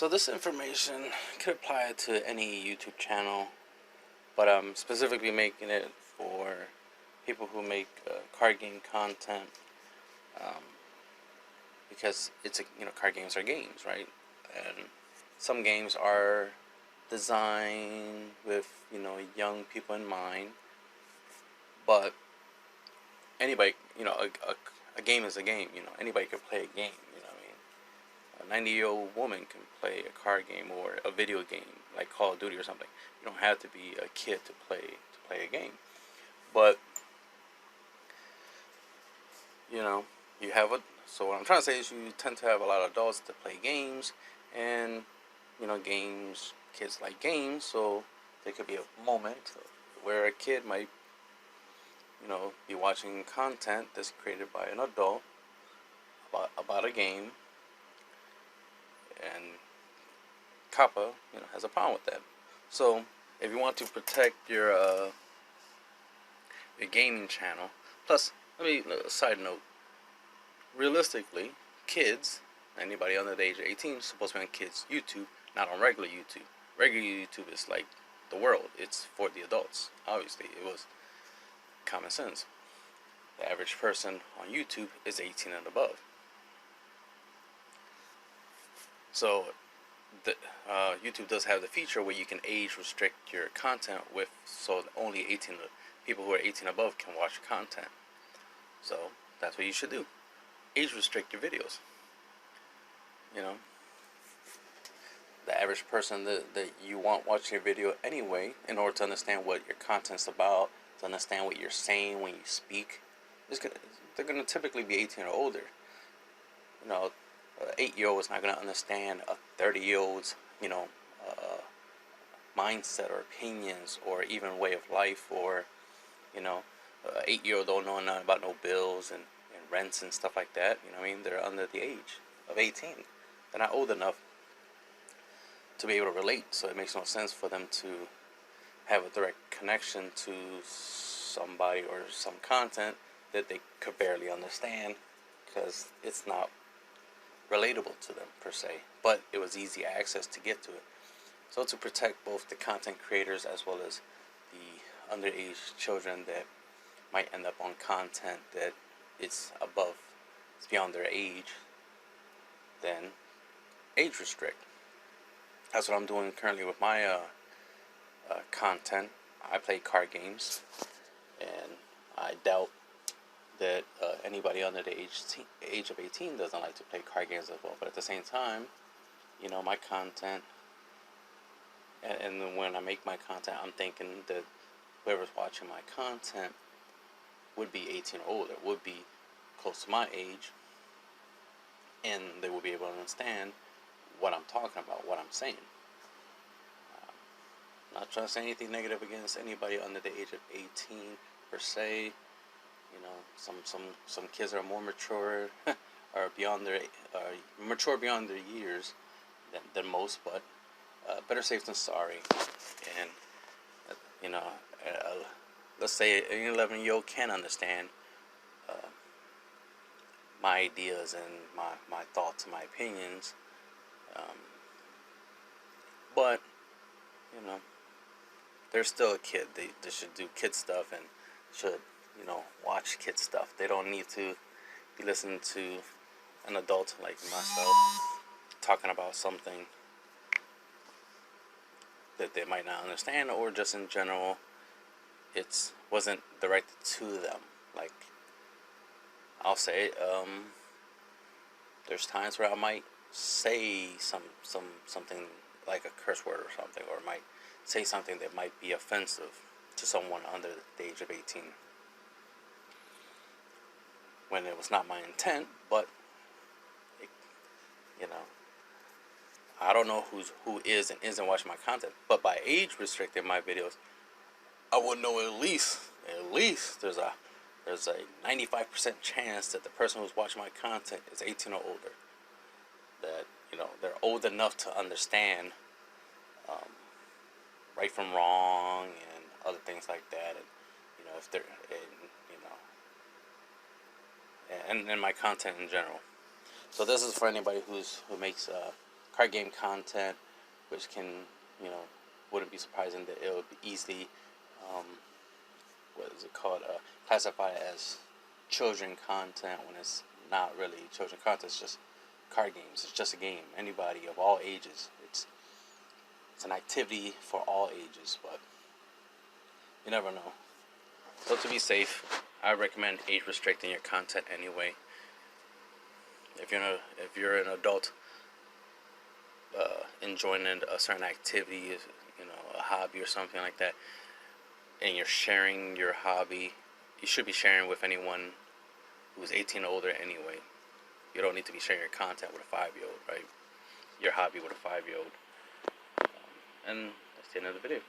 So this information could apply to any YouTube channel, but I'm specifically making it for people who make card game content, um, because it's card games are games, right? And some games are designed with young people in mind, but anybody, a game is a game. Anybody can play a game. A 90-year-old woman can play a card game or a video game like Call of Duty or something. You don't have to be a kid to play a game. But you have a. So what I'm trying to say is you tend to have a lot of adults that play games, and games. Kids like games, so there could be a moment where a kid might be watching content that's created by an adult about a game, and COPPA has a problem with that. So if you want to protect your gaming channel, plus side note, realistically, kids, anybody under the age of 18 is supposed to be on kids YouTube, not on regular YouTube. Regular YouTube is like the world. It's for the adults. Obviously, it was common sense. The average person on YouTube is 18 and above. So YouTube does have the feature where you can age restrict your content so only people who are 18 above can watch your content. So that's what you should do. Age restrict your videos. The average person that you want watching your video anyway, in order to understand what your content's about, to understand what you're saying when you speak, they're going to typically be 18 or older. An 8-year-old is not going to understand a 30-year-old's mindset or opinions or even way of life, or an 8-year-old don't know nothing about no bills and rents and stuff like that. They're under the age of 18. They're not old enough to be able to relate, so it makes no sense for them to have a direct connection to somebody or some content that they could barely understand, because it's not relatable to them per se, but it was easy access to get to it. So to protect both the content creators as well as the underage children that might end up on content that it's beyond their age, then age restrict. That's what I'm doing currently with my content. I play card games, and I doubt that anybody under the age of 18 doesn't like to play card games as well. But at the same time, my content, and then when I make my content, I'm thinking that whoever's watching my content would be 18 or older, would be close to my age, and they will be able to understand what I'm talking about, what I'm saying. Not trying to say anything negative against anybody under the age of 18 per se. Some kids are more mature, or mature beyond their years than most, but better safe than sorry. And let's say an 11-year-old can understand my ideas and my thoughts and my opinions, but they're still a kid. They should do kid stuff and should watch kid stuff. They don't need to be listening to an adult like myself talking about something that they might not understand, or just in general it wasn't directed to them. Like, I'll say there's times where I might say something like a curse word or something, or might say something that might be offensive to someone under the age of 18, when it was not my intent. But I don't know who is and isn't watching my content, but by age restricting my videos, I would know at least there's a 95% chance that the person who's watching my content is 18 or older. That they're old enough to understand right from wrong and other things like that, and if they're and my content in general. So this is for anybody who makes card game content, which can, you know, wouldn't be surprising that it would be easily, um, what is it called, classified as children content when it's not really children content. It's just card games. It's just a game. Anybody of all ages. It's an activity for all ages, but you never know. So to be safe, I recommend age restricting your content anyway. If you're an adult enjoying a certain activity, you know, a hobby or something like that, and you're sharing your hobby, you should be sharing with anyone who's 18 or older anyway. You don't need to be sharing your content with a 5-year-old, right? Your hobby with a 5-year-old. And that's the end of the video.